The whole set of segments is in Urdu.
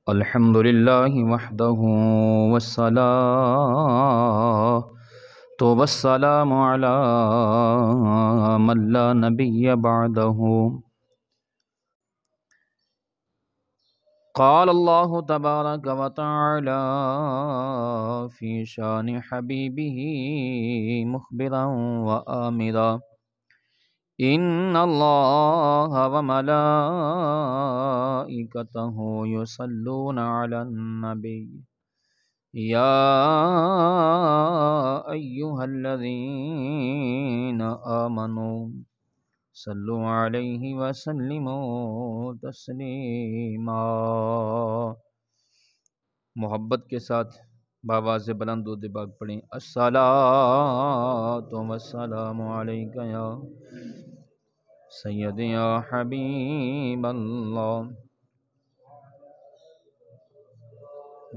الحمد لله وحده والسلام على من لا نبي بعده. قال الله تبارك وتعالى في شان حبيبه مخبرا وآمرا: إن الله وملائكته يصلون على النبي يا أيها الذين آمنوا صلوا عليه وسلموا تسلیما۔ محبت کے ساتھ بآواز بلند و دباغ پڑھیں: الصلاۃ والسلام علیک یا سیدی یا حبیب اللہ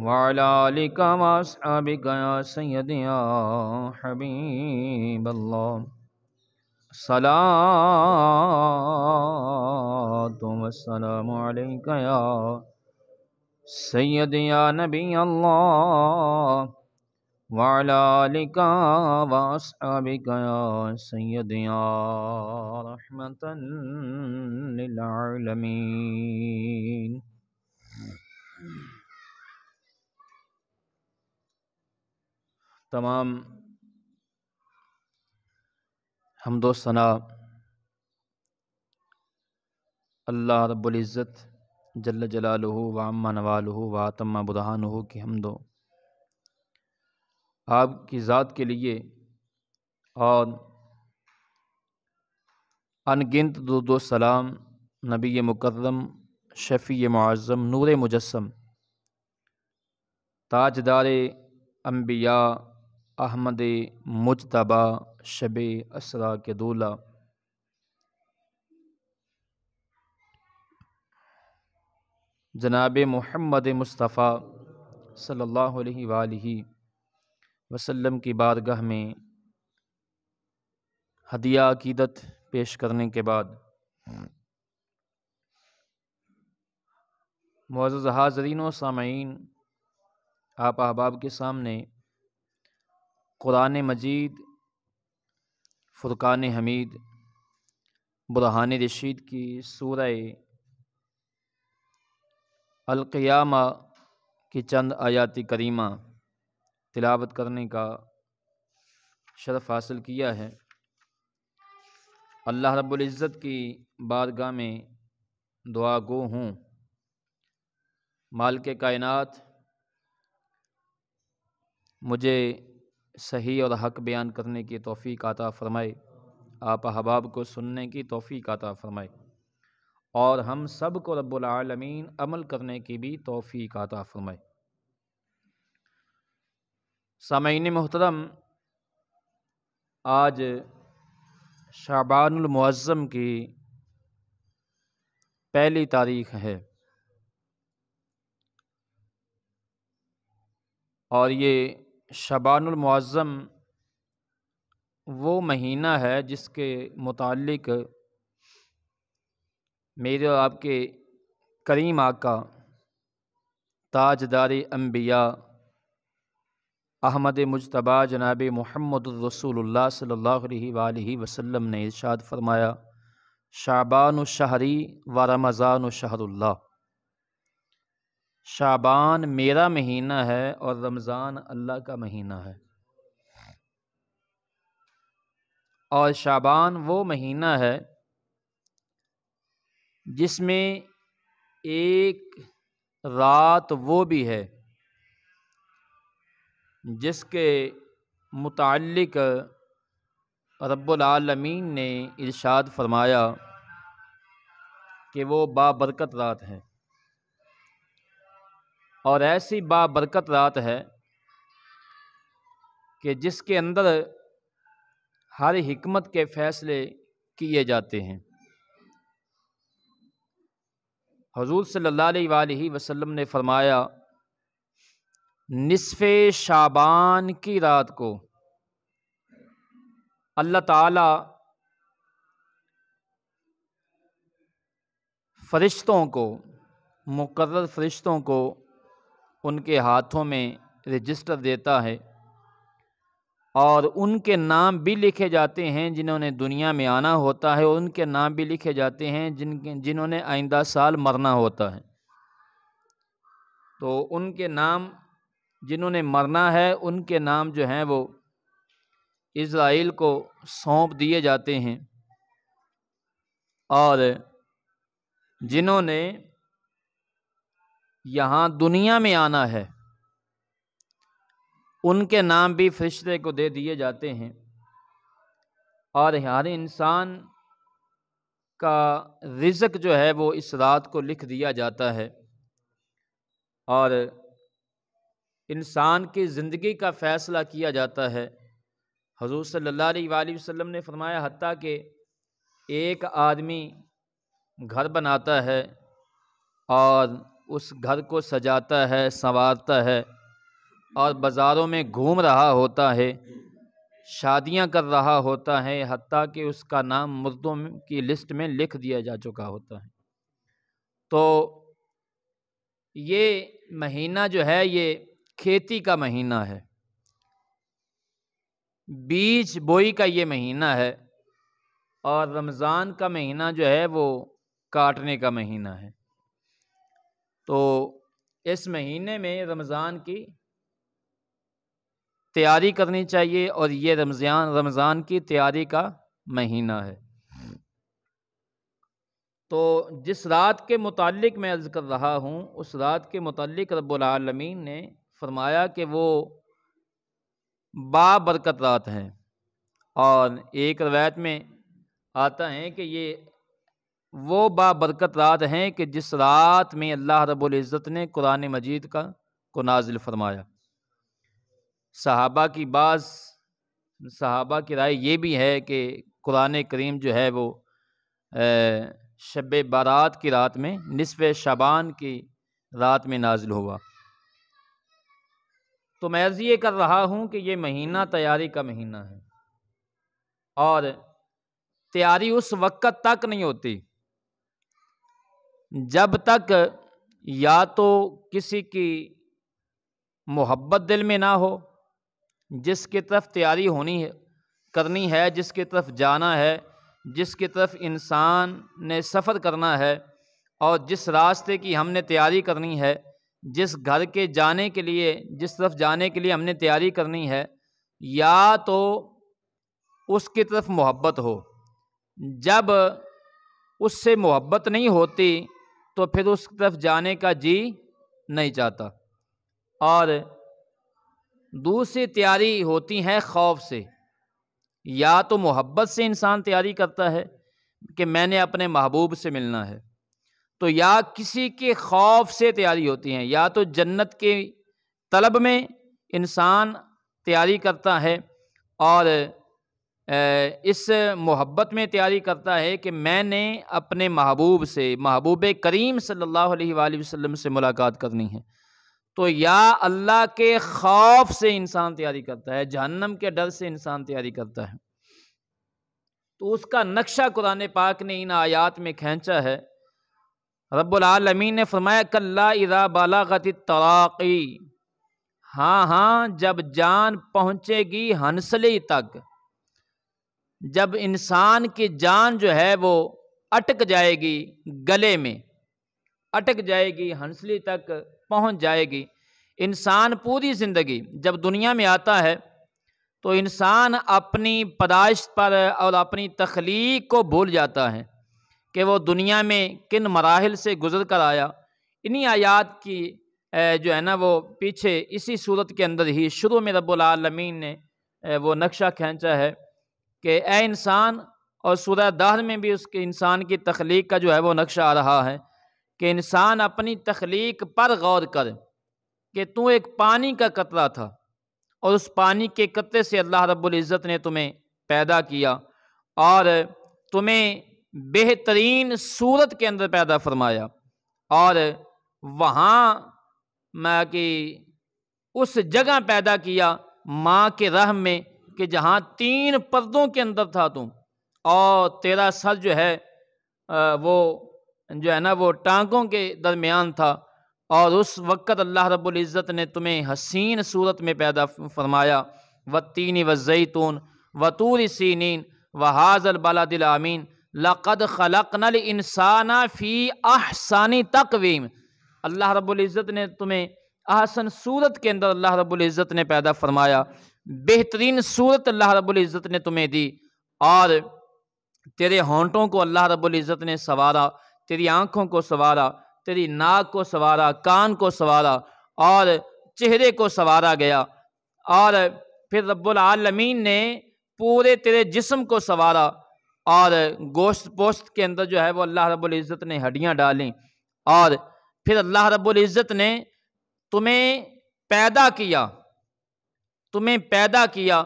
وعلی آلک واصحابک یا سیدی یا حبیب اللہ۔ صلاۃ والسلام علیک یا سیدی یا نبی اللہ وعلی آلک واصحابک یا سیدی یا رحمتا للعالمین۔ تمام حمد و ثنا اللہ رب العزت جل جلالہ وعم نوالہ واتم برہانہ کی حمد و آپ کی ذات کے لیے، اور ان گنت درود و سلام نبی مکرم شفیع معظم نور مجسم تاجدار انبیاء احمد مجتبیٰ شب اسریٰ کے دولہ جناب محمد مصطفیٰ صلی اللہ علیہ وآلہ وسلم کی بارگاہ میں ہدیہ عقیدت پیش کرنے کے بعد، معزز حاضرین و سامعین، آپ احباب کے سامنے قرآن مجید فرقان حمید برہان رشید کی سورہ القیامہ کی چند آیات کریمہ تلاوت کرنے کا شرف حاصل کیا ہے۔ اللہ رب العزت کی بارگاہ میں دعا گو ہوں، مالک کائنات مجھے صحیح اور حق بیان کرنے کی توفیق عطا فرمائے، آپ احباب کو سننے کی توفیق عطا فرمائے، اور ہم سب کو رب العالمین عمل کرنے کی بھی توفیق عطا فرمائے۔ سامعین محترم، آج شعبان المعظم کی پہلی تاریخ ہے، اور یہ شعبان المعظم وہ مہینہ ہے جس کے متعلق میرے اور آپ کے کریم آقا تاجدار انبیاء احمد مجتبیٰ جناب محمد الرسول اللہ صلی اللہ علیہ وآلہ وسلم نے ارشاد فرمایا: شعبان شہری و رمضان شہر اللہ۔ شعبان میرا مہینہ ہے اور رمضان اللہ کا مہینہ ہے، اور شعبان وہ مہینہ ہے جس میں ایک رات وہ بھی ہے جس کے متعلق رب العالمین نے ارشاد فرمایا کہ وہ بابرکت رات ہے، اور ایسی بابرکت رات ہے کہ جس کے اندر ہر حکمت کے فیصلے کیے جاتے ہیں۔ حضور صلی اللہ علیہ وآلہ وسلم نے فرمایا: نصف شعبان کی رات کو اللہ تعالی فرشتوں کو مقرر فرشتوں کو ان کے ہاتھوں میں رجسٹر دیتا ہے، اور ان کے نام بھی لکھے جاتے ہیں جنہوں نے دنیا میں آنا ہوتا ہے، اور ان کے نام بھی لکھے جاتے ہیں جنہوں نے آئندہ سال مرنا ہوتا ہے۔ تو ان کے نام، جنہوں نے مرنا ہے ان کے نام جو ہیں وہ اسرائیل کو سونپ دیے جاتے ہیں، اور جنہوں نے یہاں دنیا میں آنا ہے ان کے نام بھی فرشتے کو دے دیے جاتے ہیں، اور ہر انسان کا رزق جو ہے وہ اس رات کو لکھ دیا جاتا ہے، اور انسان کی زندگی کا فیصلہ کیا جاتا ہے۔ حضور صلی اللہ علیہ وآلہ وسلم نے فرمایا حتیٰ کہ ایک آدمی گھر بناتا ہے اور اس گھر کو سجاتا ہے، سنوارتا ہے، اور بازاروں میں گھوم رہا ہوتا ہے، شادیاں کر رہا ہوتا ہے، حتیٰ کہ اس کا نام مردوں کی لسٹ میں لکھ دیا جا چکا ہوتا ہے۔ تو یہ مہینہ جو ہے یہ کھیتی کا مہینہ ہے، بیج بوئی کا یہ مہینہ ہے، اور رمضان کا مہینہ جو ہے وہ کاٹنے کا مہینہ ہے۔ تو اس مہینے میں رمضان کی تیاری کرنی چاہیے، اور یہ رمضان کی تیاری کا مہینہ ہے۔ تو جس رات کے متعلق میں عرض کر رہا ہوں، اس رات کے متعلق رب العالمین نے فرمایا کہ وہ بابرکت رات ہے، اور ایک روایت میں آتا ہے کہ یہ وہ بابرکت رات ہیں کہ جس رات میں اللہ رب العزت نے قرآن مجید کو نازل فرمایا۔ صحابہ کی رائے یہ بھی ہے کہ قرآن کریم جو ہے وہ شب بارات کی رات میں، نصف شعبان کی رات میں نازل ہوا۔ تو میں عرض یہ کر رہا ہوں کہ یہ مہینہ تیاری کا مہینہ ہے، اور تیاری اس وقت تک نہیں ہوتی جب تک یا تو کسی کی محبت دل میں نہ ہو، جس کی طرف تیاری کرنی ہے، جس کی طرف جانا ہے، جس کی طرف انسان نے سفر کرنا ہے، اور جس راستے کی ہم نے تیاری کرنی ہے، جس گھر کے جانے کے لیے، جس طرف جانے کے لیے ہم نے تیاری کرنی ہے، یا تو اس کی طرف محبت ہو۔ جب اس سے محبت نہیں ہوتی تو پھر اس طرف جانے کا جی نہیں چاہتا۔ اور دوسری تیاری ہوتی ہے خوف سے، یا تو محبت سے انسان تیاری کرتا ہے کہ میں نے اپنے محبوب سے ملنا ہے، تو یا کسی کے خوف سے تیاری ہوتی ہے، یا تو جنت کے طلب میں انسان تیاری کرتا ہے، اور اس محبت میں تیاری کرتا ہے کہ میں نے اپنے محبوب سے، محبوب کریم صلی اللہ علیہ وآلہ وسلم سے ملاقات کرنی ہے، تو یا اللہ کے خوف سے انسان تیاری کرتا ہے، جہنم کے ڈر سے انسان تیاری کرتا ہے۔ تو اس کا نقشہ قرآن پاک نے ان آیات میں کھینچا ہے۔ رب العالمین نے فرمایا کلا اذا بلغت التراقی، ہاں جب جان پہنچے گی ہنسلی تک، جب انسان کی جان جو ہے وہ اٹک جائے گی، گلے میں اٹک جائے گی، ہنسلی تک پہنچ جائے گی۔ انسان پوری زندگی جب دنیا میں آتا ہے تو انسان اپنی پیدائش پر اور اپنی تخلیق کو بھول جاتا ہے کہ وہ دنیا میں کن مراحل سے گزر کر آیا۔ انہی آیات کی جو ہے نا وہ پیچھے اسی صورت کے اندر ہی شروع میں رب العالمین نے وہ نقشہ کھینچا ہے کہ اے انسان، اور سورہ دہر میں بھی اس کے انسان کی تخلیق کا جو ہے وہ نقشہ آ رہا ہے کہ انسان اپنی تخلیق پر غور کر کہ تو ایک پانی کا قطرہ تھا، اور اس پانی کے قطرے سے اللہ رب العزت نے تمہیں پیدا کیا، اور تمہیں بہترین صورت کے اندر پیدا فرمایا، اور وہاں کہ اس جگہ پیدا کیا ماں کے رحم میں کہ جہاں 3 پردوں کے اندر تھا تم، اور تیرا سر جو ہے وہ جو ہے نا وہ ٹانگوں کے درمیان تھا، اور اس وقت اللہ رب العزت نے تمہیں حسین صورت میں پیدا فرمایا، والتین والزیتون وطور سینین وہذا البلد الامین لقد خلقنا الانسان فی احسن تقویم۔ اللہ رب العزت نے تمہیں احسن صورت کے اندر اللہ رب العزت نے پیدا فرمایا، بہترین صورت اللہ رب العزت نے تمہیں دی، اور تیرے ہونٹوں کو اللہ رب العزت نے سنوارا، تیری آنکھوں کو سنوارا، تیری ناک کو سنوارا، کان کو سنوارا، اور چہرے کو سنوارا گیا، اور پھر رب العالمین نے پورے تیرے جسم کو سنوارا، اور گوشت پوشت کے اندر جو ہے وہ اللہ رب العزت نے ہڈیاں ڈالیں، اور پھر اللہ رب العزت نے تمہیں پیدا کیا،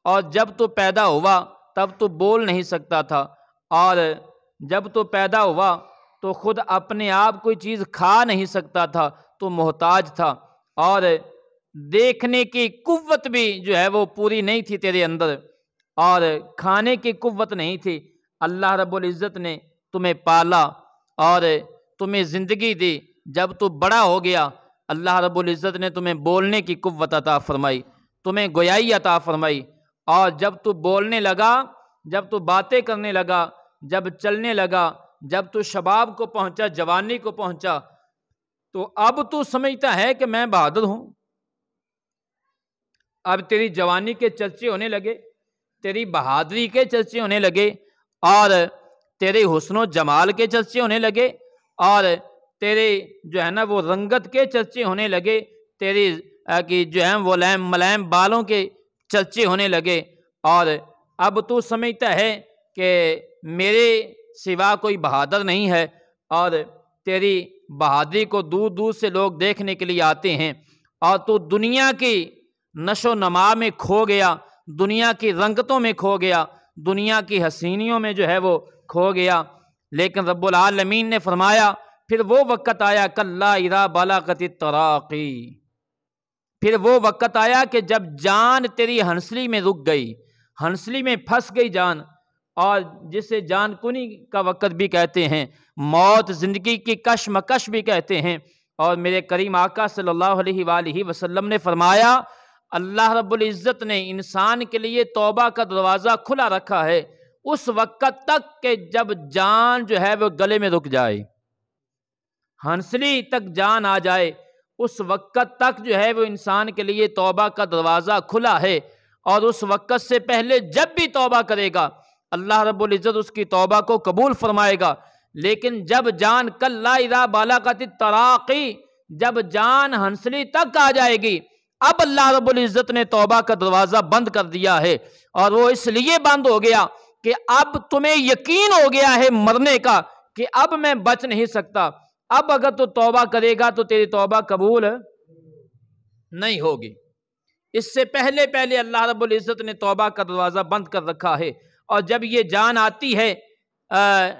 اور جب تو پیدا ہوا تب تو بول نہیں سکتا تھا، اور جب تو پیدا ہوا تو خود اپنے آپ کوئی چیز کھا نہیں سکتا تھا، تو محتاج تھا، اور دیکھنے کی قوت بھی جو ہے وہ پوری نہیں تھی تیرے اندر، اور کھانے کی قوت نہیں تھی۔ اللہ رب العزت نے تمہیں پالا اور تمہیں زندگی دی۔ جب تو بڑا ہو گیا اللہ رب العزت نے تمہیں بولنے کی قوت عطا فرمائی، تمہیں گویائی عطا فرمائی، اور جب تو بولنے لگا، جب تو باتیں کرنے لگا، جب چلنے لگا، جب تو شباب کو پہنچا، جوانی کو پہنچا، تو اب تو سمجھتا ہے کہ میں بہادر ہوں۔ اب تیری جوانی کے چرچے ہونے لگے، تیری بہادری کے چرچے ہونے لگے، اور تیرے حسن و جمال کے چرچے ہونے لگے، اور تیرے جو ہے نا وہ رنگت کے چرچے ہونے لگے، تیری کہ جو ہے وہ ملائم بالوں کے چرچے ہونے لگے، اور اب تو سمجھتا ہے کہ میرے سوا کوئی بہادر نہیں ہے، اور تیری بہادری کو دور دور سے لوگ دیکھنے کے لیے آتے ہیں، اور تو دنیا کی نشو و نما میں کھو گیا، دنیا کی رنگتوں میں کھو گیا، دنیا کی حسینیوں میں جو ہے وہ کھو گیا۔ لیکن رب العالمین نے فرمایا پھر وہ وقت آیا کلا اذا بلغت التراقی، پھر وہ وقت آیا کہ جب جان تیری ہنسلی میں رک گئی، ہنسلی میں پھنس گئی جان، اور جسے جان کنی کا وقت بھی کہتے ہیں، موت زندگی کی کشمکش بھی کہتے ہیں۔ اور میرے کریم آقا صلی اللہ علیہ وآلہ وسلم نے فرمایا اللہ رب العزت نے انسان کے لیے توبہ کا دروازہ کھلا رکھا ہے اس وقت تک کہ جب جان جو ہے وہ گلے میں رک جائے، ہنسلی تک جان آ جائے، اس وقت تک جو ہے وہ انسان کے لیے توبہ کا دروازہ کھلا ہے، اور اس وقت سے پہلے جب بھی توبہ کرے گا اللہ رب العزت اس کی توبہ کو قبول فرمائے گا۔ لیکن جب جان کلا اذا بلغت التراقی، جب جان ہنسلی تک آ جائے گی، اب اللہ رب العزت نے توبہ کا دروازہ بند کر دیا ہے، اور وہ اس لیے بند ہو گیا کہ اب تمہیں یقین ہو گیا ہے مرنے کا کہ اب میں بچ نہیں سکتا، اب اگر تو توبہ کرے گا تو تیری توبہ قبول نہیں ہوگی۔ اس سے پہلے اللہ رب العزت نے توبہ کا دروازہ بند کر رکھا ہے، اور جب یہ جان آتی ہے،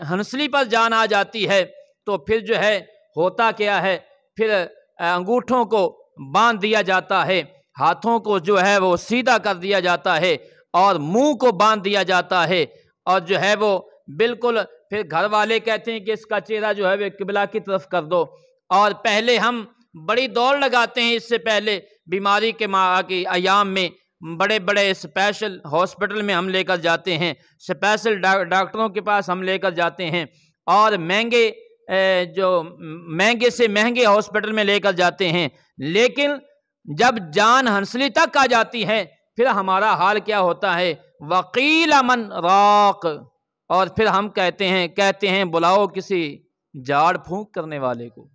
ہنسلی پر جان آ جاتی ہے، تو پھر جو ہے ہوتا کیا ہے، پھر انگوٹھوں کو باندھ دیا جاتا ہے، ہاتھوں کو جو ہے وہ سیدھا کر دیا جاتا ہے، اور منہ کو باندھ دیا جاتا ہے، اور جو ہے وہ بالکل پھر گھر والے کہتے ہیں کہ اس کا چہرہ جو ہے وہ قبلہ کی طرف کر دو، اور پہلے ہم بڑی دوڑ لگاتے ہیں، اس سے پہلے بیماری کے ایام میں بڑے بڑے اسپیشل ہاسپٹل میں ہم لے کر جاتے ہیں، اسپیشل ڈاکٹروں کے پاس ہم لے کر جاتے ہیں، اور مہنگے سے مہنگے ہاسپٹل میں لے کر جاتے ہیں، لیکن جب جان ہنسلی تک آ جاتی ہے پھر ہمارا حال کیا ہوتا ہے، وقیل من راق، اور پھر ہم کہتے ہیں بلاؤ کسی جھاڑ پھونک کرنے والے کو،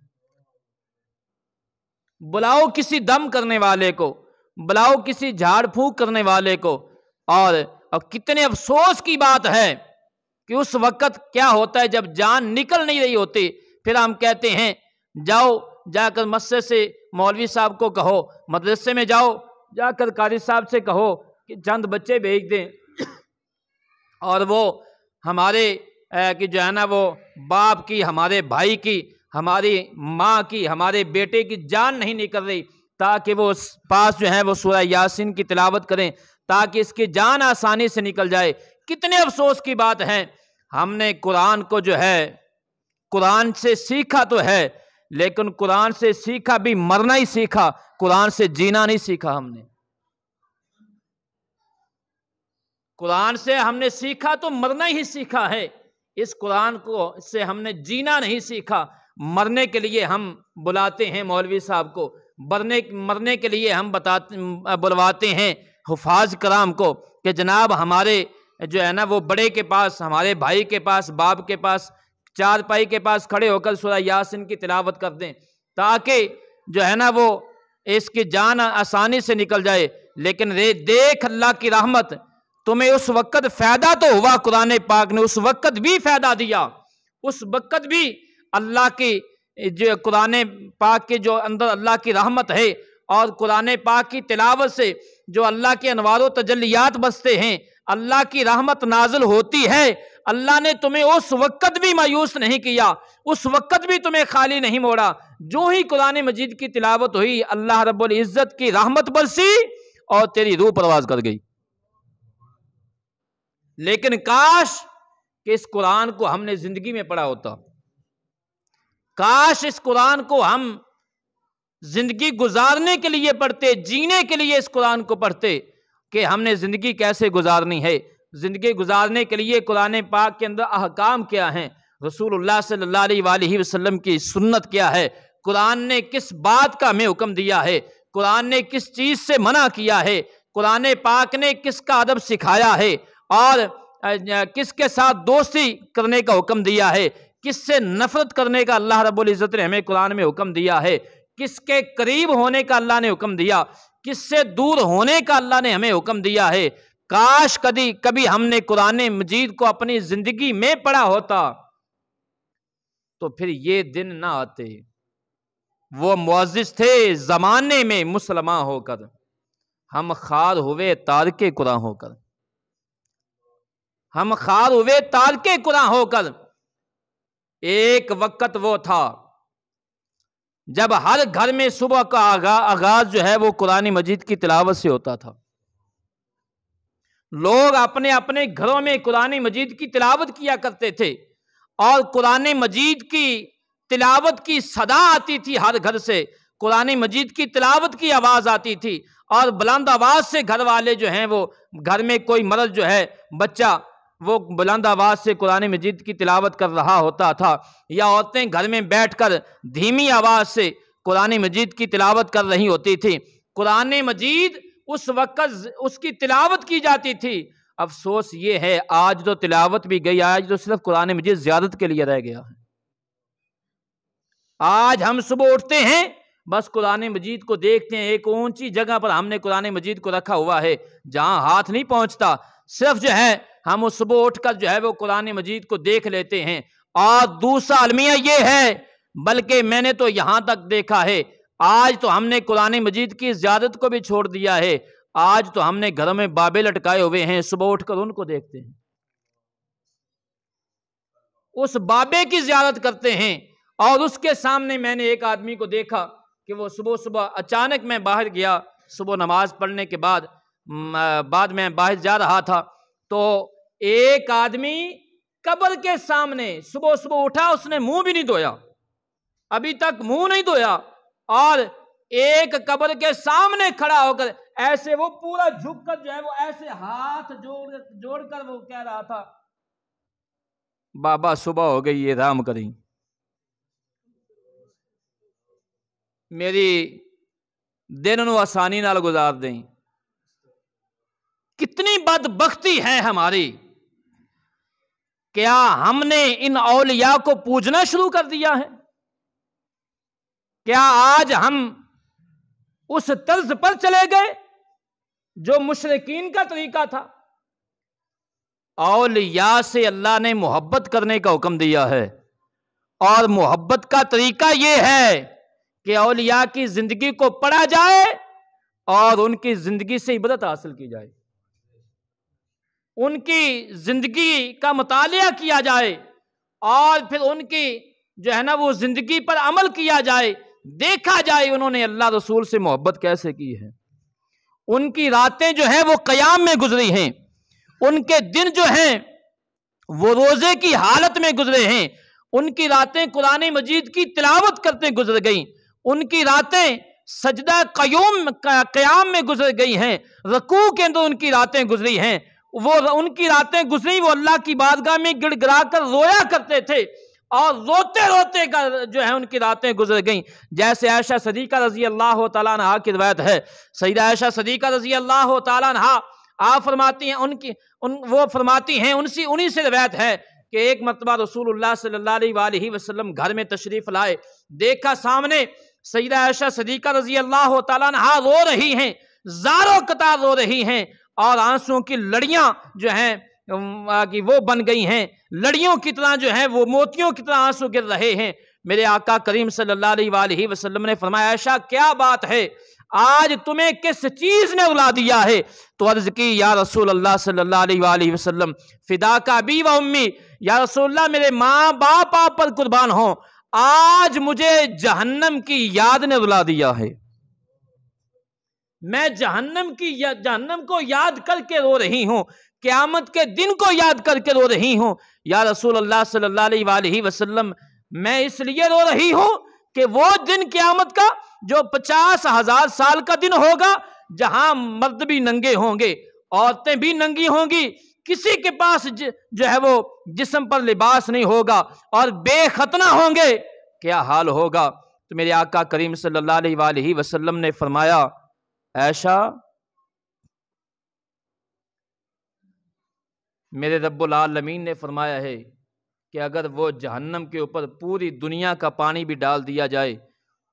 بلاؤ کسی دم کرنے والے کو، بلاؤ کسی جھاڑ پھونک کرنے والے کو۔ اور کتنے افسوس کی بات ہے کہ اس وقت کیا ہوتا ہے جب جان نکل نہیں رہی ہوتی، پھر ہم کہتے ہیں جاؤ جا کر مسجد سے مولوی صاحب کو کہو، مدرسے میں جاؤ جا کر قاری صاحب سے کہو کہ چند بچے بھیج دیں، اور وہ ہمارے کہ جو ہے نا وہ باپ کی، ہمارے بھائی کی، ہماری ماں کی، ہمارے بیٹے کی جان نہیں نکل رہی، تاکہ وہ پاس جو ہے وہ سورہ یاسین کی تلاوت کریں تاکہ اس کی جان آسانی سے نکل جائے۔ کتنے افسوس کی بات ہے، ہم نے قرآن کو جو ہے قرآن سے سیکھا تو ہے، لیکن قرآن سے سیکھا بھی مرنا ہی سیکھا، قرآن سے جینا نہیں سیکھا ہم نے۔ قرآن سے ہم نے سیکھا تو مرنا ہی سیکھا ہے، اس قرآن کو سے ہم نے جینا نہیں سیکھا۔ مرنے کے لیے ہم بلاتے ہیں مولوی صاحب کو، مرنے کے لیے ہم بلواتے ہیں حفاظ کرام کو کہ جناب ہمارے جو ہے نا وہ بڑے کے پاس، ہمارے بھائی کے پاس، باپ کے پاس، چارپائی کے پاس کھڑے ہو کر سورہ یاسین کی تلاوت کر دیں، تاکہ جو ہے نا وہ اس کی جان آسانی سے نکل جائے۔ لیکن دیکھ اللہ کی رحمت، تمہیں اس وقت فائدہ تو ہوا، قرآن پاک نے اس وقت بھی فائدہ دیا، اس وقت بھی اللہ کی جو قرآن پاک کے جو اندر اللہ کی رحمت ہے، اور قرآن پاک کی تلاوت سے جو اللہ کے انوار و تجلیات بستے ہیں، اللہ کی رحمت نازل ہوتی ہے۔ اللہ نے تمہیں اس وقت بھی مایوس نہیں کیا، اس وقت بھی تمہیں خالی نہیں موڑا۔ جو ہی قرآن مجید کی تلاوت ہوئی، اللہ رب العزت کی رحمت برسی اور تیری روح پرواز کر گئی۔ لیکن کاش کہ اس قرآن کو ہم نے زندگی میں پڑھا ہوتا، کاش اس قرآن کو ہم زندگی گزارنے کے لیے پڑھتے، جینے کے لیے اس قرآن کو پڑھتے کہ ہم نے زندگی کیسے گزارنی ہے، زندگی گزارنے کے لیے قرآن پاک کے اندر احکام کیا ہیں، رسول اللہ صلی اللہ علیہ وآلہ وسلم کی سنت کیا ہے، قرآن نے کس بات کا ہمیں حکم دیا ہے، قرآن نے کس چیز سے منع کیا ہے، قرآن پاک نے کس کا ادب سکھایا ہے، اور کس کے ساتھ دوستی کرنے کا حکم دیا ہے، کس سے نفرت کرنے کا اللہ رب العزت نے ہمیں قرآن میں حکم دیا ہے، کس کے قریب ہونے کا اللہ نے حکم دیا، کس سے دور ہونے کا اللہ نے ہمیں حکم دیا ہے۔ کاش کبھی ہم نے قرآن مجید کو اپنی زندگی میں پڑھا ہوتا تو پھر یہ دن نہ آتے۔ وہ معزز تھے زمانے میں مسلمان ہو کر، ہم خار ہوئے تارک قرآن ہو کر، ہم خار ہوئے تارک قرآن ہو کر۔ ایک وقت وہ تھا جب ہر گھر میں صبح کا آغاز جو ہے وہ قرآن مجید کی تلاوت سے ہوتا تھا، لوگ اپنے اپنے گھروں میں قرآن مجید کی تلاوت کیا کرتے تھے، اور قرآن مجید کی تلاوت کی صدا آتی تھی ہر گھر سے، قرآن مجید کی تلاوت کی آواز آتی تھی، اور بلند آواز سے گھر والے جو ہیں وہ گھر میں کوئی مرد جو ہے بچہ وہ بلند آواز سے قرآن مجید کی تلاوت کر رہا ہوتا تھا، یا عورتیں گھر میں بیٹھ کر دھیمی آواز سے قرآن مجید کی تلاوت کر رہی ہوتی تھی۔ قرآن مجید اس وقت اس کی تلاوت کی جاتی تھی۔ افسوس یہ ہے آج تو تلاوت بھی گئی، آج تو صرف قرآن مجید زیارت کے لیے رہ گیا ہے۔ آج ہم صبح اٹھتے ہیں بس قرآن مجید کو دیکھتے ہیں، ایک اونچی جگہ پر ہم نے قرآن مجید کو رکھا ہوا ہے جہاں ہاتھ نہیں پہنچتا، صرف جو ہے ہم اس صبح اٹھ کر جو ہے وہ قرآن مجید کو دیکھ لیتے ہیں۔ اور دوسرا المیہ یہ ہے، بلکہ میں نے تو یہاں تک دیکھا ہے، آج تو ہم نے قرآن مجید کی زیارت کو بھی چھوڑ دیا ہے، آج تو ہم نے گھروں میں بابے لٹکائے ہوئے ہیں، صبح اٹھ کر ان کو دیکھتے ہیں، اس بابے کی زیارت کرتے ہیں۔ اور اس کے سامنے میں نے ایک آدمی کو دیکھا کہ وہ صبح اچانک میں باہر گیا، صبح نماز پڑھنے کے بعد میں باہر جا رہا تھا، تو ایک آدمی قبر کے سامنے صبح اٹھا، اس نے منہ بھی نہیں دھویا، ابھی تک منہ نہیں دھویا، اور ایک قبر کے سامنے کھڑا ہو کر ایسے وہ پورا جھک کر جو ہے وہ ایسے ہاتھ جوڑ کر وہ کہہ رہا تھا، بابا صبح ہو گئی ہے، رام کریں، میری دن نو آسانی نال گزار دیں۔ کتنی بدبختی ہے ہماری، کیا ہم نے ان اولیاء کو پوجنا شروع کر دیا ہے؟ کیا آج ہم اس طرز پر چلے گئے جو مشرکین کا طریقہ تھا؟ اولیاء سے اللہ نے محبت کرنے کا حکم دیا ہے، اور محبت کا طریقہ یہ ہے کہ اولیاء کی زندگی کو پڑھا جائے اور ان کی زندگی سے عبرت حاصل کی جائے، ان کی زندگی کا مطالعہ کیا جائے، اور پھر ان کی جو ہے نا وہ زندگی پر عمل کیا جائے، دیکھا جائے انہوں نے اللہ رسول سے محبت کیسے کی ہے، ان کی راتیں جو ہیں وہ قیام میں گزری ہیں، ان کے دن جو ہیں وہ روزے کی حالت میں گزرے ہیں، ان کی راتیں قرآن مجید کی تلاوت کرتے گزر گئیں، ان کی راتیں سجدہ قیام میں گزر گئی ہیں، رکوع کے اندر ان کی راتیں گزری ہیں، وہ ان کی راتیں گزری، وہ اللہ کی بارگاہ میں گڑ گڑا کر رویا کرتے تھے، اور روتے روتے کا جو ہے ان کی راتیں گزر گئیں۔ جیسے عائشہ صدیقہ رضی اللہ تعالیٰ عنہا کی روایت ہے، سیدہ عائشہ صدیقہ رضی اللہ تعالیٰ عنہا آپ فرماتی ہیں، وہ فرماتی ہیں انہی سے روایت ہے کہ ایک مرتبہ رسول اللہ صلی اللہ علیہ وآلہ وسلم گھر میں تشریف لائے، دیکھا سامنے سیدہ عائشہ صدیقہ رضی اللہ تعالیٰ عنہا رو رہی ہیں، زاروں قطار رو رہی ہیں، اور آنسوں کی لڑیاں جو ہیں وہ بن گئی ہیں، لڑیوں کی طرح جو ہیں وہ موتیوں کی طرح آنسو گر رہے ہیں۔ میرے آقا کریم صلی اللہ علیہ وآلہ وسلم نے فرمایا، عائشہ کیا بات ہے، آج تمہیں کس چیز نے رلا دیا ہے؟ تو عرض کی، یا رسول اللہ صلی اللہ علیہ وآلہ وسلم فداک ابی و امی، یا رسول اللہ میرے ماں باپ آپ پر قربان ہوں، آج مجھے جہنم کی یاد نے رلا دیا ہے، میں جہنم کو یاد کر کے رو رہی ہوں، قیامت کے دن کو یاد کر کے رو رہی ہوں۔ یا رسول اللہ صلی اللہ علیہ وآلہ وسلم میں اس لیے رو رہی ہوں کہ وہ دن قیامت کا جو 50,000 سال کا دن ہوگا، جہاں مرد بھی ننگے ہوں گے، عورتیں بھی ننگی ہوں گی، کسی کے پاس جو ہے وہ جسم پر لباس نہیں ہوگا، اور بے ختنہ ہوں گے، کیا حال ہوگا؟ تو میرے آقا کریم صلی اللہ علیہ وآلہ وسلم نے فرمایا، عائشہ میرے رب العالمین نے فرمایا ہے کہ اگر وہ جہنم کے اوپر پوری دنیا کا پانی بھی ڈال دیا جائے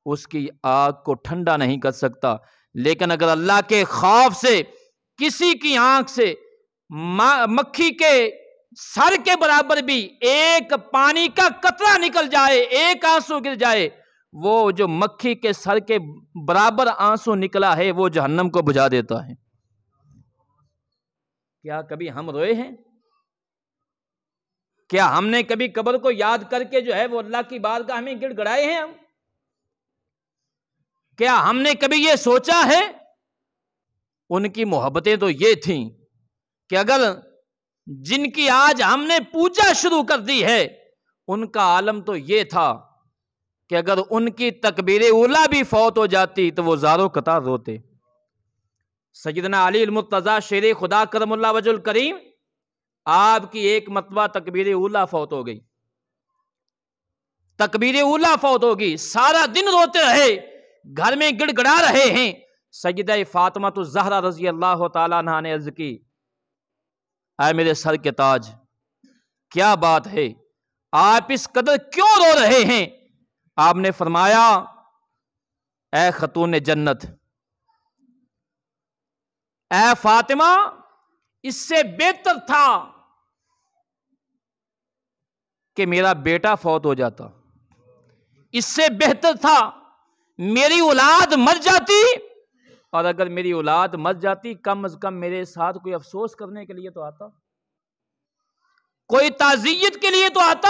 اس کی آگ کو ٹھنڈا نہیں کر سکتا، لیکن اگر اللہ کے خوف سے کسی کی آنکھ سے مکھی کے سر کے برابر بھی ایک پانی کا قطرہ نکل جائے، ایک آنسو گر جائے، وہ جو مکھی کے سر کے برابر آنسو نکلا ہے وہ جہنم کو بجھا دیتا ہے۔ کیا کبھی ہم روئے ہیں؟ کیا ہم نے کبھی قبر کو یاد کر کے جو ہے وہ اللہ کی بارگاہ میں گڑ گڑائے ہیں؟ کیا ہم نے کبھی یہ سوچا ہے؟ ان کی محبتیں تو یہ تھیں کہ اگر جن کی آج ہم نے پوجا شروع کر دی ہے، ان کا عالم تو یہ تھا کہ اگر ان کی تکبیر اولیٰ بھی فوت ہو جاتی تو وہ زاروں قطار روتے۔ سیدنا علی المرتضیٰ شیر خدا کرم اللہ وجہ الکریم، آپ کی ایک مرتبہ تکبیر اولیٰ فوت ہو گئی، تکبیر اولیٰ فوت ہو گئی، سارا دن روتے رہے، گھر میں گڑ گڑا رہے ہیں۔ سیدہ فاطمہ الزہرا رضی اللہ تعالیٰ عنہا نے عرض کی، اے میرے سر کے تاج، کیا بات ہے، آپ اس قدر کیوں رو رہے ہیں؟ آپ نے فرمایا، اے خاتون جنت، اے فاطمہ، اس سے بہتر تھا کہ میرا بیٹا فوت ہو جاتا، اس سے بہتر تھا میری اولاد مر جاتی، اور اگر میری اولاد مر جاتی کم از کم میرے ساتھ کوئی افسوس کرنے کے لیے تو آتا، کوئی تعزیت کے لیے تو آتا۔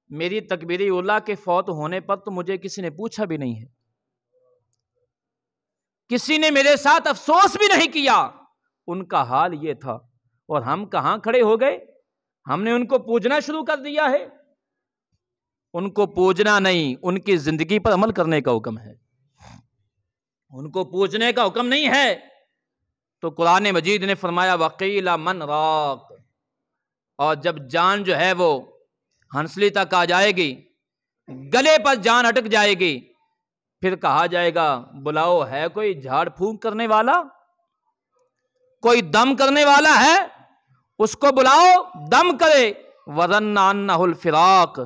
میری تکبیر اولیٰ کے فوت ہونے پر تو مجھے کسی نے پوچھا بھی نہیں ہے، کسی نے میرے ساتھ افسوس بھی نہیں کیا۔ ان کا حال یہ تھا، اور ہم کہاں کھڑے ہو گئے؟ ہم نے ان کو پوجنا شروع کر دیا ہے۔ ان کو پوجنا نہیں، ان کی زندگی پر عمل کرنے کا حکم ہے، ان کو پوجنے کا حکم نہیں ہے۔ تو قرآن مجید نے فرمایا، وقیل من راق، اور جب جان جو ہے وہ ہنسلی تک آ جائے گی، گلے پر جان اٹک جائے گی، پھر کہا جائے گا بلاؤ، ہے کوئی جھاڑ پھونک کرنے والا، کوئی دم کرنے والا ہے، اس کو بلاؤ دم کرے۔ وَظَنَّ أَنَّهُ الْفِرَاقُ،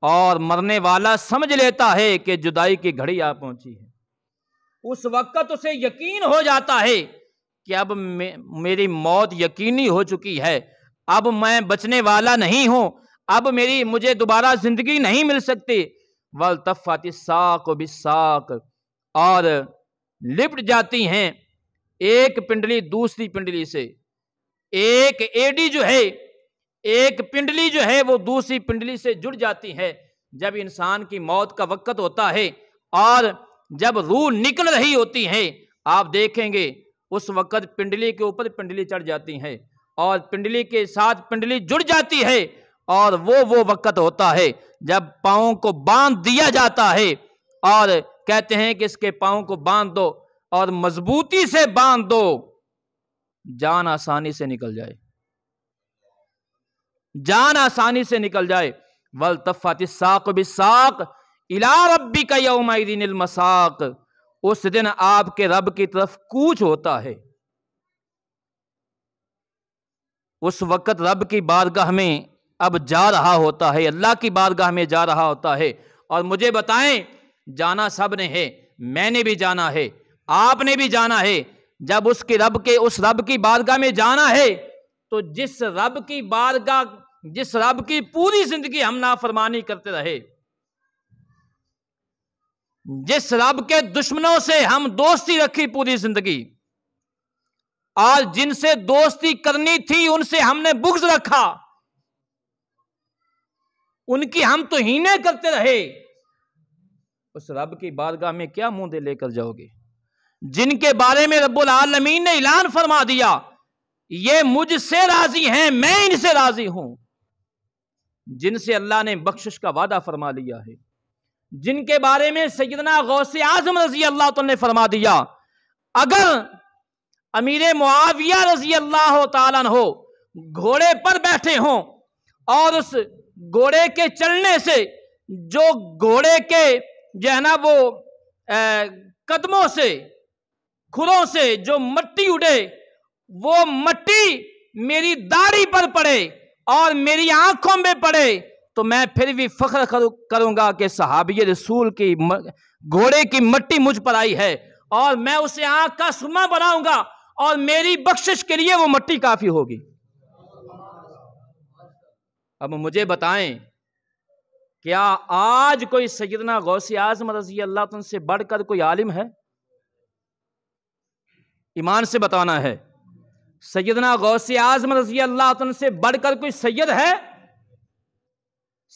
اور مرنے والا سمجھ لیتا ہے کہ جدائی کی گھڑی آ پہنچی ہے، اس وقت اسے یقین ہو جاتا ہے کہ اب میری موت یقینی ہو چکی ہے، اب میں بچنے والا نہیں ہوں، اب مجھے دوبارہ زندگی نہیں مل سکتی۔ وَالْتَفَّتِ السَّاقُ بِالسَّاقِ، اور لپٹ جاتی ہیں ایک پنڈلی دوسری پنڈلی سے، ایک ایڈی جو ہے، ایک پنڈلی جو ہے وہ دوسری پنڈلی سے جڑ جاتی ہے۔ جب انسان کی موت کا وقت ہوتا ہے اور جب روح نکل رہی ہوتی ہے، آپ دیکھیں گے اس وقت پنڈلی کے اوپر پنڈلی چڑھ جاتی ہے، اور پنڈلی کے ساتھ پنڈلی جڑ جاتی ہے، اور وہ وقت ہوتا ہے جب پاؤں کو باندھ دیا جاتا ہے اور کہتے ہیں کہ اس کے پاؤں کو باندھ دو اور مضبوطی سے باندھ دو، جان آسانی سے نکل جائے، جان آسانی سے نکل جائے۔ وَالْتَفَّتِ السَّاقُ بِالسَّاقِ إِلَىٰ رَبِّكَ يَوْمَئِذٍ الْمَسَاقُ، اس دن آپ کے رب کی طرف کوچ ہوتا ہے۔ اس وقت رب کی بارگاہ میں اب جا رہا ہوتا ہے، اللہ کی بارگاہ میں جا رہا ہوتا ہے۔ اور مجھے بتائیں، جانا سب نے ہے، میں نے بھی جانا ہے، آپ نے بھی جانا ہے۔ جب اس رب کی بارگاہ میں جانا ہے تو جس رب کی پوری زندگی ہم نافرمانی کرتے رہے، جس رب کے دشمنوں سے ہم دوستی رکھی پوری زندگی، اور جن سے دوستی کرنی تھی ان سے ہم نے بغض رکھا، ان کی ہم توہینیں کرتے رہے، اس رب کی بارگاہ میں کیا منہ دے لے کر جاؤ گے؟ جن کے بارے میں رب العالمین نے اعلان فرما دیا یہ مجھ سے راضی ہیں، میں ان سے راضی ہوں، جن سے اللہ نے بخشش کا وعدہ فرما لیا ہے، جن کے بارے میں سیدنا غوث اعظم رضی اللہ تعالیٰ نے فرما دیا اگر امیر معاویہ رضی اللہ تعالیٰ عنہ گھوڑے پر بیٹھے ہوں اور اس گھوڑے کے چلنے سے جو گھوڑے کے جو ہے نا وہ قدموں سے کھروں سے جو مٹی اڑے وہ مٹی میری داڑھی پر پڑے اور میری آنکھوں میں پڑے تو میں پھر بھی فخر کروں گا کہ صحابی رسول کی گھوڑے کی مٹی مجھ پر آئی ہے، اور میں اسے آنکھ کا سرما بناؤں گا اور میری بخشش کے لیے وہ مٹی کافی ہوگی۔ اب مجھے بتائیں، کیا آج کوئی سیدنا غوث اعظم رضی اللہ عنہ سے بڑھ کر کوئی عالم ہے؟ ایمان سے بتانا ہے، سیدنا غوث اعظم رضی اللہ عنہ سے بڑھ کر کوئی سید ہے؟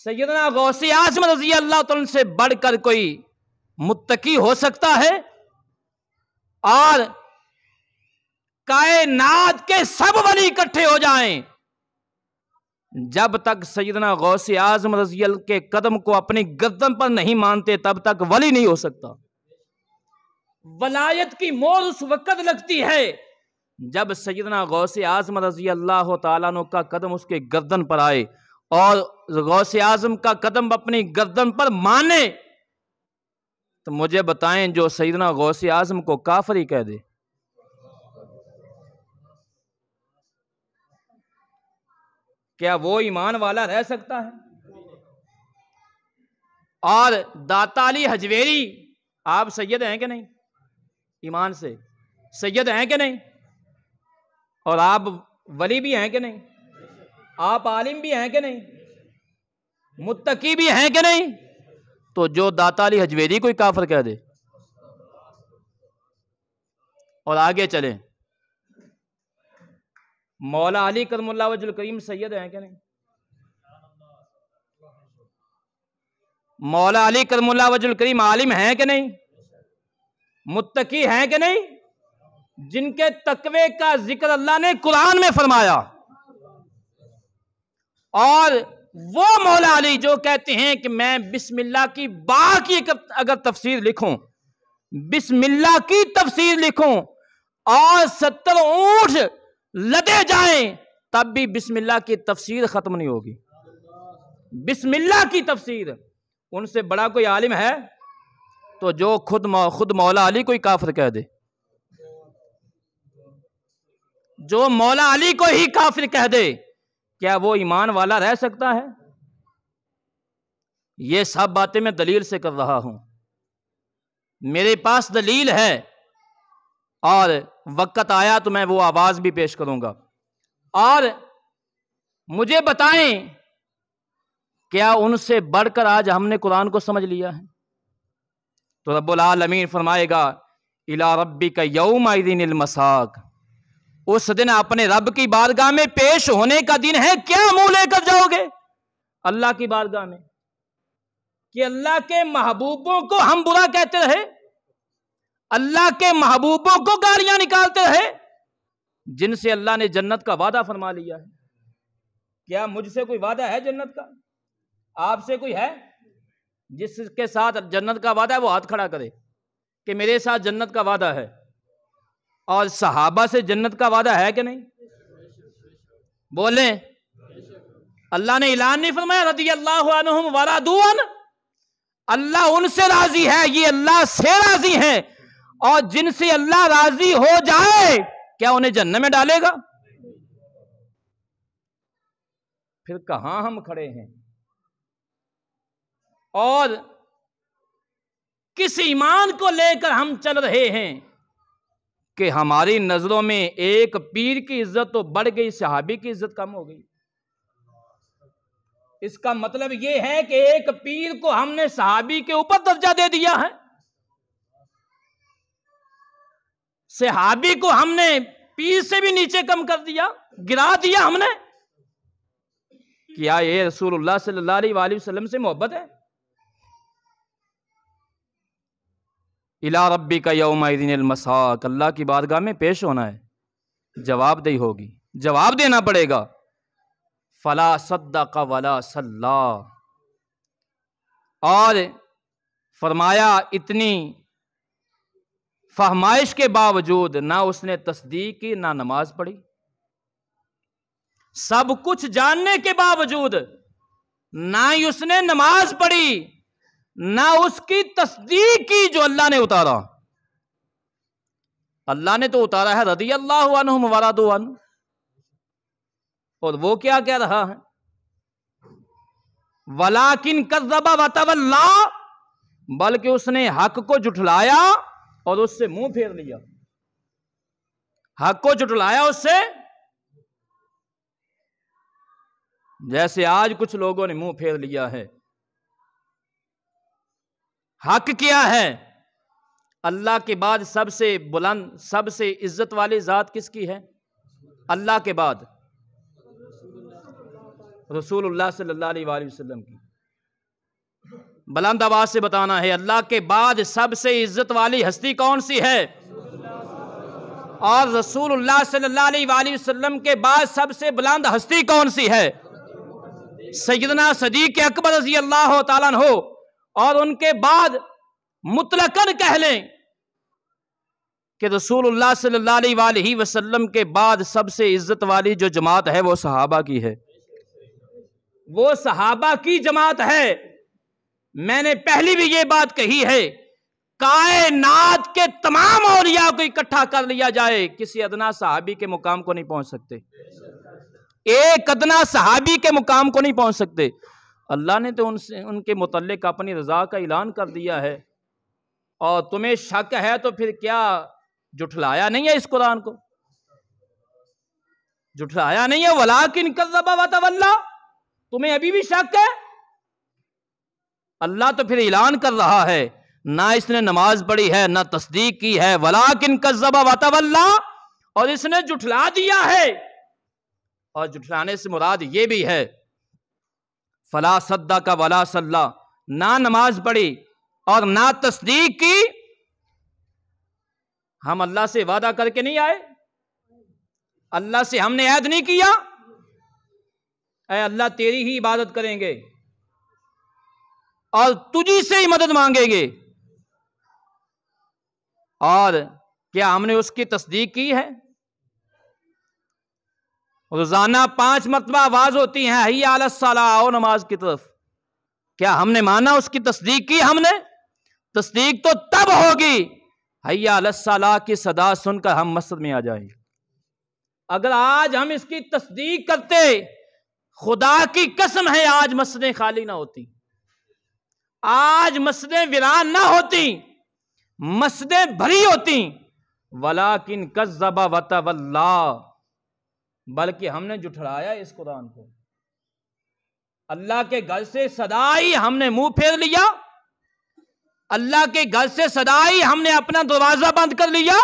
سیدنا غوث اعظم رضی اللہ عنہ سے بڑھ کر کوئی متقی ہو سکتا ہے؟ اور کائنات کے سب ولی اکٹھے ہو جائیں، جب تک سیدنا غوث اعظم رضی اللہ کے قدم کو اپنی گردن پر نہیں مانتے تب تک ولی نہیں ہو سکتا۔ ولایت کی مور اس وقت لگتی ہے جب سیدنا غوث اعظم رضی اللہ تعالیٰ عنہ کا قدم اس کے گردن پر آئے اور غوث اعظم کا قدم اپنی گردن پر مانے، تو مجھے بتائیں جو سیدنا غوث اعظم کو کافر ہی کہہ دے، کیا وہ ایمان والا رہ سکتا ہے؟ اور داتا علی حجویری، آپ سید ہیں کہ نہیں؟ ایمان سے سید ہیں کہ نہیں؟ اور آپ ولی بھی ہیں کہ نہیں؟ آپ عالم بھی ہیں کہ نہیں؟ متقی بھی ہیں کہ نہیں؟ تو جو داتا علی حجویری کوئی کافر کہہ دے، اور آگے چلیں، مولا علی کرم اللہ وجہ الکریم سید ہیں کہ نہیں؟ مولا علی کرم اللہ وجہ الکریم عالم ہیں کہ نہیں؟ متقی ہیں کہ نہیں؟ جن کے تقوی کا ذکر اللہ نے قرآن میں فرمایا، اور وہ مولا علی جو کہتے ہیں کہ میں بسم اللہ کی با کی اگر تفسیر لکھوں، بسم اللہ کی تفسیر لکھوں اور 70 اونٹ لدے جائیں تب بھی بسم اللہ کی تفسیر ختم نہیں ہوگی۔ بسم اللہ کی تفسیر، ان سے بڑا کوئی عالم ہے؟ تو جو خود مولا علی کوئی کافر کہہ دے، جو مولا علی کو ہی کافر کہہ دے، کیا وہ ایمان والا رہ سکتا ہے؟ یہ سب باتیں میں دلیل سے کر رہا ہوں، میرے پاس دلیل ہے، اور وقت آیا تو میں وہ آواز بھی پیش کروں گا۔ اور مجھے بتائیں، کیا ان سے بڑھ کر آج ہم نے قرآن کو سمجھ لیا ہے؟ تو رب العالمین فرمائے گا اِلَىٰ رَبِّكَ يَوْمَئِذٍ الْمَسَاقُ، اس دن اپنے رب کی بارگاہ میں پیش ہونے کا دن ہے، کیا منہ لے کر جاؤ گے اللہ کی بارگاہ میں؟ کہ اللہ کے محبوبوں کو ہم برا کہتے رہے، اللہ کے محبوبوں کو گالیاں نکالتے رہے، جن سے اللہ نے جنت کا وعدہ فرما لیا ہے۔ کیا مجھ سے کوئی وعدہ ہے جنت کا؟ آپ سے کوئی ہے؟ جس کے ساتھ جنت کا وعدہ ہے وہ ہاتھ کھڑا کرے کہ میرے ساتھ جنت کا وعدہ ہے۔ اور صحابہ سے جنت کا وعدہ ہے کہ نہیں؟ بولیں۔ اللہ نے اعلان نہیں فرمایا رضی اللہ عنہم ورضوا عنہ؟ اللہ ان سے راضی ہے، یہ اللہ سے راضی ہیں، اور جن سے اللہ راضی ہو جائے کیا انہیں جنت میں ڈالے گا؟ پھر کہاں ہم کھڑے ہیں اور کس ایمان کو لے کر ہم چل رہے ہیں کہ ہماری نظروں میں ایک پیر کی عزت تو بڑھ گئی، صحابی کی عزت کم ہو گئی۔ اس کا مطلب یہ ہے کہ ایک پیر کو ہم نے صحابی کے اوپر درجہ دے دیا ہے، صحابی کو ہم نے پیر سے بھی نیچے کم کر دیا، گرا دیا ہم نے۔ کیا یہ رسول اللہ صلی اللہ علیہ وآلہ وسلم سے محبت ہے؟ اِلیٰ رَبِّکَ یَوْمَئِذٍ الْمَسَاقُ، اللہ کی بارگاہ میں پیش ہونا ہے، جواب دہی ہوگی، جواب دینا پڑے گا۔ فَلَا صَدَّقَ وَلَا صَلَّىٰ، اور فرمایا اتنی فہمائش کے باوجود نہ اس نے تصدیق کی نہ نماز پڑھی، سب کچھ جاننے کے باوجود نہ ہی اس نے نماز پڑھی نہ اس کی تصدیق کی جو اللہ نے اتارا۔ اللہ نے تو اتارا ہے رضی اللہ عنہم ورضوا عنہ، اور وہ کیا کہہ رہا ہے؟ وَلَٰكِن كَذَّبَ وَتَوَلَّىٰ، بلکہ اس نے حق کو جھٹلایا اور اس سے منہ پھیر لیا۔ حق کو جھٹلایا اس سے، جیسے آج کچھ لوگوں نے منہ پھیر لیا ہے۔ حق کیا ہے؟ اللہ کے بعد سب سے بلند، سب سے عزت والی ذات کس کی ہے؟ اللہ کے بعد رسول اللہ صلی اللہ علیہ وآلہ وسلم کی۔ بلند آواز سے بتانا ہے، اللہ کے بعد سب سے عزت والی ہستی کون سی ہے؟ اور رسول اللہ صلی اللہ علیہ وآلہ وسلم کے بعد سب سے بلند ہستی کون سی ہے؟ سیدنا صدیق اکبر رضی اللہ تعالیٰ عنہ۔ اور ان کے بعد مطلقاً کہہ لیں کہ رسول اللہ صلی اللہ علیہ وآلہ وسلم کے بعد سب سے عزت والی جو جماعت ہے وہ صحابہ کی ہے، وہ صحابہ کی جماعت ہے۔ میں نے پہلی بھی یہ بات کہی ہے، کائنات کے تمام اولیاء کو اکٹھا کر لیا جائے کسی ادنا صحابی کے مقام کو نہیں پہنچ سکتے، ایک ادنا صحابی کے مقام کو نہیں پہنچ سکتے۔ اللہ نے تو ان کے متعلق اپنی رضا کا اعلان کر دیا ہے، اور تمہیں شک ہے تو پھر کیا جھٹلایا نہیں ہے؟ اس قرآن کو جھٹلایا نہیں ہے؟ وَلَٰكِن كَذَّبَ وَتَوَلَّىٰ، تمہیں ابھی بھی شک ہے؟ اللہ تو پھر اعلان کر رہا ہے، نہ اس نے نماز پڑھی ہے نہ تصدیق کی ہے، وَلَٰكِن كَذَّبَ وَتَوَلَّىٰ، اور اس نے جھٹلا دیا ہے۔ اور جھٹلانے سے مراد یہ بھی ہے فَلَا صَدَّقَ وَلَا صَلَّىٰ، نہ نماز پڑھی اور نہ تصدیق کی۔ ہم اللہ سے وعدہ کر کے نہیں آئے، اللہ سے ہم نے عہد نہیں کیا اے اللہ تیری ہی عبادت کریں گے اور تجھی سے ہی مدد مانگیں گے، اور کیا ہم نے اس کی تصدیق کی ہے؟ روزانہ 5 مرتبہ آواز ہوتی ہے حی علی الصلاۃ، آؤ نماز کی طرف، کیا ہم نے مانا اس کی تصدیق کی؟ ہم نے تصدیق تو تب ہوگی حی علی الصلاۃ کی صدا سن کر ہم مسجد میں آ جائیں۔ اگر آج ہم اس کی تصدیق کرتے، خدا کی قسم ہے آج مسجدیں خالی نہ ہوتی، آج مسجدیں ویران نہ ہوتی، مسجدیں بھری ہوتی۔ وَلَٰكِن كَذَّبَ وَتَوَلَّىٰ، بلکہ ہم نے جھٹلایا اس قرآن کو، اللہ کے گھر سے صدا آئی ہم نے منہ پھیر لیا، اللہ کے گھر سے صدا آئی ہم نے اپنا دروازہ بند کر لیا،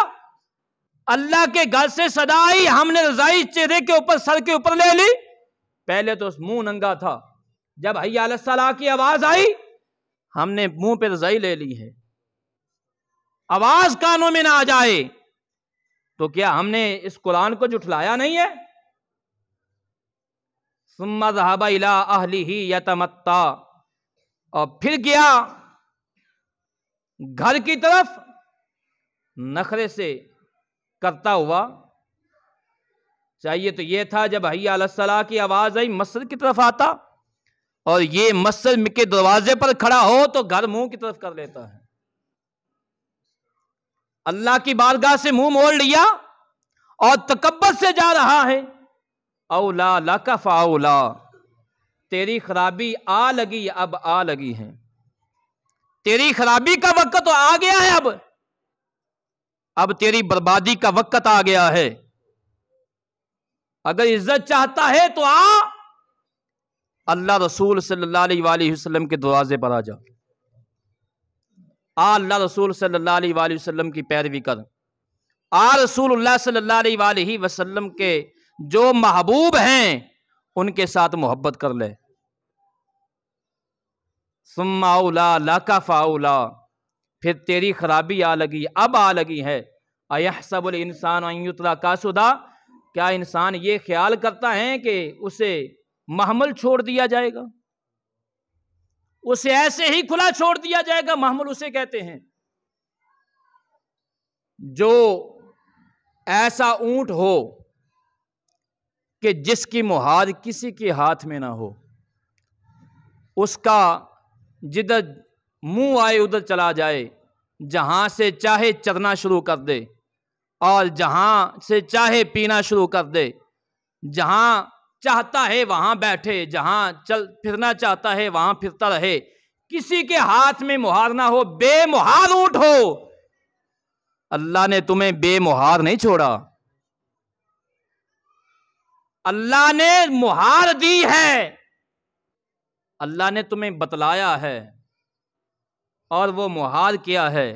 اللہ کے گھر سے صدا آئی ہم نے رضائی چہرے کے اوپر سر کے اوپر لے لی۔ پہلے تو منہ ننگا تھا، جب حی علی الصلاۃ کی آواز آئی ہم نے منہ پہ رضائی لے لی ہے۔ آواز کانوں میں نہ آ جائے تو کیا ہم نے اس قرآن کو جھٹلایا نہیں ہے؟ ثم ذهب الى اهله يتمتع، اور پھر گیا گھر کی طرف نخرے سے کرتا ہوا۔ چاہیے تو یہ تھا جب حی علی الصلاۃ کی آواز آئی مسجد کی طرف آتا، اور یہ مسجد کے دروازے پر کھڑا ہو تو گھر منہ کی طرف کر لیتا ہے۔ اللہ کی بارگاہ سے منہ موڑ لیا اور تکبر سے جا رہا ہے۔ اولا لک فاولا، تیری خرابی آ لگی، اب آ لگی ہے، تیری خرابی کا وقت تو آ گیا ہے، اب تیری بربادی کا وقت آ گیا ہے۔ اگر عزت چاہتا ہے تو آ، اللہ رسول صلی اللہ علیہ وآلہ وسلم کے دروازے پر آ جا، آ اللہ رسول صلی اللہ علیہ وآلہ وسلم کی پیروی کر، آ رسول اللہ صلی اللہ علیہ وآلہ وسلم کے جو محبوب ہیں ان کے ساتھ محبت کر لے۔ ثم اولا لک فاولا، پھر تیری خرابی آ لگی، اب آ لگی ہے۔ ایحسب الانسان ان یترک سدی، کیا انسان یہ خیال کرتا ہے کہ اسے محمل چھوڑ دیا جائے گا، اسے ایسے ہی کھلا چھوڑ دیا جائے گا؟ محمل اسے کہتے ہیں جو ایسا اونٹ ہو کہ جس کی مہار کسی کے ہاتھ میں نہ ہو، اس کا جدھر منہ آئے ادھر چلا جائے، جہاں سے چاہے چرنا شروع کر دے اور جہاں سے چاہے پینا شروع کر دے، جہاں چاہتا ہے وہاں بیٹھے، جہاں چل پھرنا چاہتا ہے وہاں پھرتا رہے، کسی کے ہاتھ میں مہار نہ ہو، بے مہار اونٹ ہو۔ اللہ نے تمہیں بے مہار نہیں چھوڑا، اللہ نے مہار دی ہے، اللہ نے تمہیں بتلایا ہے، اور وہ مہار کیا ہے؟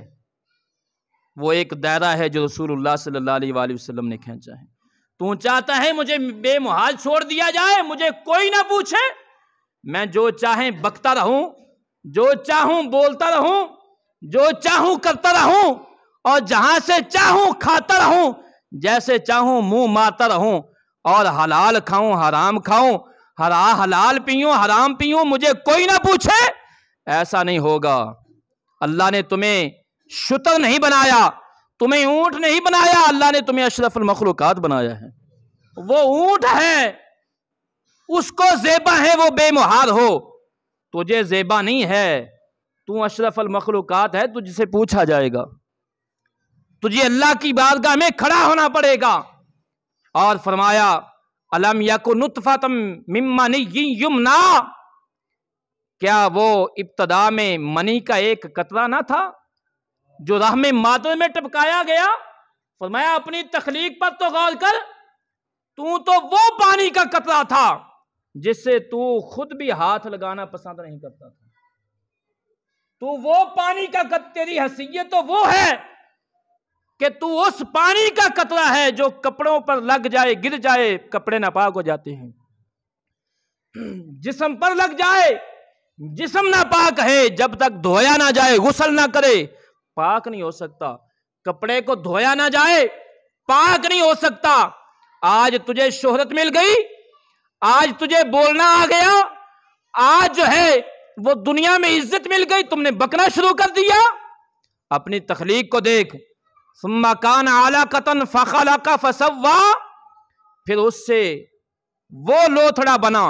وہ ایک دائرہ ہے جو رسول اللہ صلی اللہ علیہ وآلہ وسلم نے کھینچا ہے۔ تو چاہتا ہے مجھے بے مہار چھوڑ دیا جائے، مجھے کوئی نہ پوچھے، میں جو چاہیں بکتا رہوں، جو چاہوں بولتا رہوں، جو چاہوں کرتا رہوں، اور جہاں سے چاہوں کھاتا رہوں، جیسے چاہوں منہ مارتا رہوں، اور حلال کھاؤں حرام کھاؤں، حلال پیوں حرام پیوں، مجھے کوئی نہ پوچھے؟ ایسا نہیں ہوگا۔ اللہ نے تمہیں شتر نہیں بنایا، تمہیں اونٹ نہیں بنایا، اللہ نے تمہیں اشرف المخلوقات بنایا ہے۔ وہ اونٹ ہے، اس کو زیبا ہے وہ بے مہار ہو، تجھے زیبا نہیں ہے، تو اشرف المخلوقات ہے، تجھ سے پوچھا جائے گا، تجھے اللہ کی بارگاہ میں کھڑا ہونا پڑے گا۔ اور فرمایا الم یکن نطفۃ من منی یمنا، کیا وہ ابتدا میں منی کا ایک قطرہ نہ تھا جو رحم مادر میں ٹپکایا گیا؟ فرمایا اپنی تخلیق پر تو غور کر، تو وہ پانی کا قطرہ تھا جس سے تو خود بھی ہاتھ لگانا پسند نہیں کرتا تھا، تو وہ پانی کا قطرہ، تیری حیثیت تو وہ ہے کہ تو اس پانی کا قطرہ ہے جو کپڑوں پر لگ جائے گر جائے کپڑے ناپاک ہو جاتے ہیں، جسم پر لگ جائے جسم ناپاک ہے، جب تک دھویا نہ جائے غسل نہ کرے پاک نہیں ہو سکتا، کپڑے کو دھویا نہ جائے پاک نہیں ہو سکتا۔ آج تجھے شہرت مل گئی، آج تجھے بولنا آ گیا، آج جو ہے وہ دنیا میں عزت مل گئی، تم نے بکنا شروع کر دیا۔ اپنی تخلیق کو دیکھ، ثم کان علقۃ فخلق فسوی، پھر اس سے وہ لوتھڑا بنا،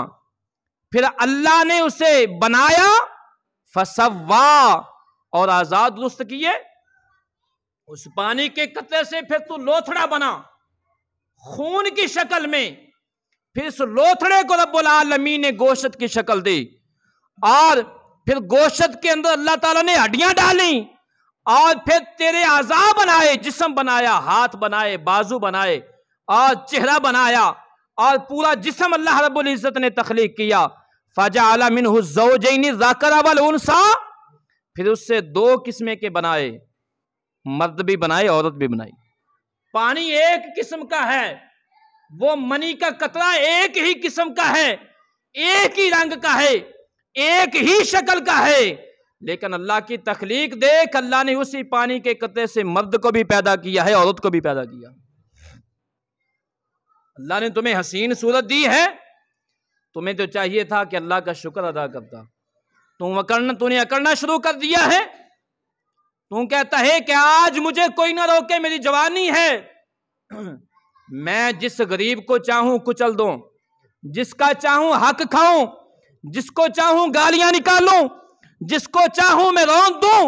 پھر اللہ نے اسے بنایا، فسوی، اور آزاد درست کیے، اس پانی کے قطرے سے پھر تو لوتھڑا بنا خون کی شکل میں، پھر اس لوتھڑے کو رب العالمین نے گوشت کی شکل دی، اور پھر گوشت کے اندر اللہ تعالیٰ نے ہڈیاں ڈالیں، اور پھر تیرے اعضاء بنائے، جسم بنایا، ہاتھ بنائے، بازو بنائے، اور چہرہ بنایا، اور پورا جسم اللہ رب العزت نے تخلیق کیا۔ فجعل منہ الزوجین الذکر والانثی، پھر اس سے دو قسمیں کے بنائے، مرد بھی بنائے عورت بھی بنائی۔ پانی ایک قسم کا ہے، وہ منی کا قطرہ ایک ہی قسم کا ہے، ایک ہی رنگ کا ہے، ایک ہی شکل کا ہے، لیکن اللہ کی تخلیق دیکھ، اللہ نے اسی پانی کے قطرے سے مرد کو بھی پیدا کیا ہے، عورت کو بھی پیدا کیا۔ اللہ نے تمہیں حسین صورت دی ہے، تمہیں تو چاہیے تھا کہ اللہ کا شکر ادا کرتا، تو نے اکڑنا شروع کر دیا ہے۔ تو کہتا ہے کہ آج مجھے کوئی نہ روکے، میری جوانی ہے، میں جس غریب کو چاہوں کچل دوں، جس کا چاہوں حق کھاؤں، جس کو چاہوں گالیاں نکالوں، جس کو چاہوں میں رونق دوں۔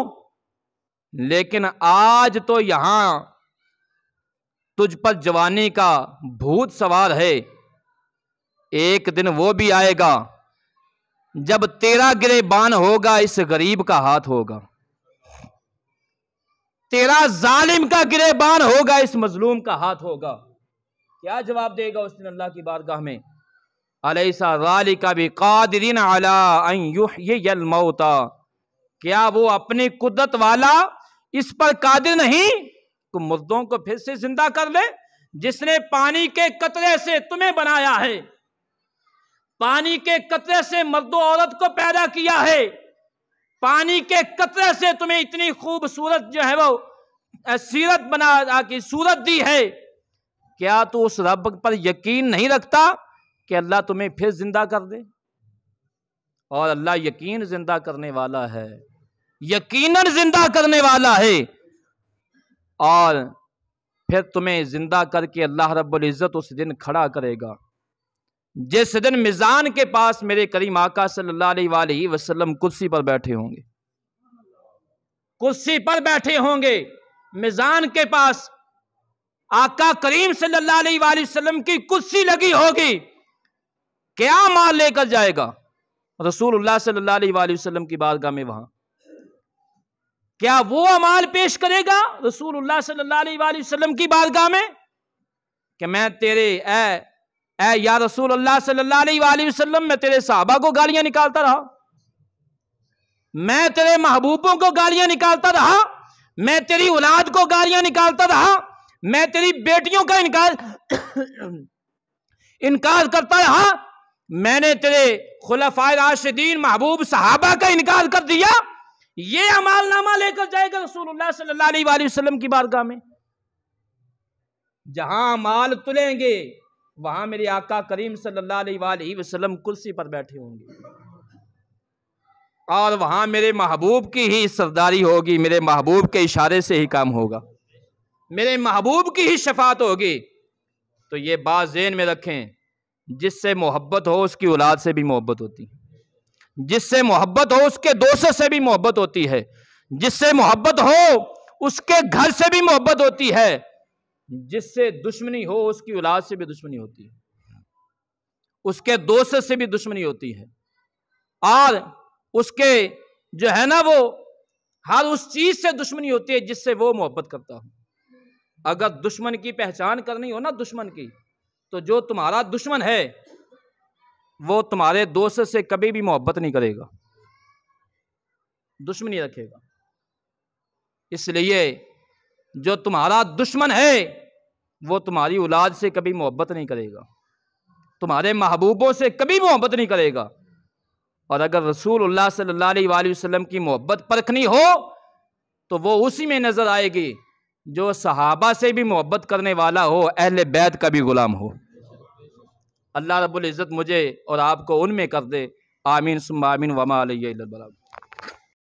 لیکن آج تو یہاں تجھ پر جوانی کا بھوت سوار ہے، ایک دن وہ بھی آئے گا جب تیرا گریبان ہوگا اس غریب کا ہاتھ ہوگا، تیرا ظالم کا گریبان ہوگا اس مظلوم کا ہاتھ ہوگا۔ کیا جواب دے گا اس دن اللہ کی بارگاہ میں؟ الیس ذالک بقادر علی ان یحیی الموتى، کیا وہ اپنی قدرت والا اس پر قادر نہیں کہ مردوں کو پھر سے زندہ کر لے؟ جس نے پانی کے قطرے سے تمہیں بنایا ہے، پانی کے قطرے سے مرد و عورت کو پیدا کیا ہے، پانی کے قطرے سے تمہیں اتنی خوبصورت جو ہے وہ سیرت بنا کی صورت دی ہے، کیا تو اس رب پر یقین نہیں رکھتا کہ اللہ تمہیں پھر زندہ کر دے؟ اور اللہ یقین زندہ کرنے والا ہے، یقیناً زندہ کرنے والا ہے، اور پھر تمہیں زندہ کر کے اللہ رب العزت اس دن کھڑا کرے گا، جس دن میزان کے پاس میرے کریم آقا صلی اللہ علیہ وآلہ وسلم کرسی پر بیٹھے ہوں گے، کرسی پر بیٹھے ہوں گے، میزان کے پاس آقا کریم صلی اللہ علیہ وآلہ وسلم کی کرسی لگی ہوگی۔ کیا مال لے کر جائے گا رسول اللہ صلی اللہ علیہ وآلہ وسلم کی بارگاہ میں؟ وہاں کیا وہ اعمال پیش کرے گا رسول اللہ صلی اللہ علیہ وآلہ وسلم کی بارگاہ میں کہ میں تیرے اے یا رسول اللہ صلی اللہ علیہ وآلہ وسلم، میں تیرے صحابہ کو گالیاں نکالتا رہا، میں تیرے محبوبوں کو گالیاں نکالتا رہا، میں تیری اولاد کو گالیاں نکالتا رہا، میں تیری بیٹیوں کا انکار کرتا رہا، میں نے تیرے خلفائے راشدین محبوب صحابہ کا انکار کر دیا؟ یہ اعمال نامہ لے کر جائے گا رسول اللہ صلی اللہ علیہ وآلہ وسلم کی بارگاہ میں۔ جہاں مال تلیں گے وہاں میرے آقا کریم صلی اللہ علیہ وآلہ وسلم کرسی پر بیٹھے ہوں گے، اور وہاں میرے محبوب کی ہی سرداری ہوگی، میرے محبوب کے اشارے سے ہی کام ہوگا، میرے محبوب کی ہی شفاعت ہوگی۔ تو یہ بات ذہن میں رکھیں، جس سے محبت ہو اس کی اولاد سے بھی محبت ہوتی ہے، جس سے محبت ہو اس کے دوست سے بھی محبت ہوتی ہے، جس سے محبت ہو اس کے گھر سے بھی محبت ہوتی ہے، جس سے دشمنی ہو اس کی اولاد سے بھی دشمنی ہوتی ہے، اس کے دوست سے بھی دشمنی ہوتی ہے، اور اس کے جو ہے نا وہ ہر اس چیز سے دشمنی ہوتی ہے جس سے وہ محبت کرتا ہو۔ اگر دشمن کی پہچان کرنی ہو نا دشمن کی، تو جو تمہارا دشمن ہے وہ تمہارے دوست سے کبھی بھی محبت نہیں کرے گا، دشمنی رکھے گا۔ اس لیے جو تمہارا دشمن ہے وہ تمہاری اولاد سے کبھی محبت نہیں کرے گا، تمہارے محبوبوں سے کبھی محبت نہیں کرے گا۔ اور اگر رسول اللہ صلی اللہ علیہ وآلہ وسلم کی محبت پرکھنی ہو تو وہ اسی میں نظر آئے گی جو صحابہ سے بھی محبت کرنے والا ہو، اہل بیت کا بھی غلام ہو۔ اللہ رب العزت مجھے اور آپ کو ان میں کر دے، آمین ثم آمین، وما علیہ الا البلاغ۔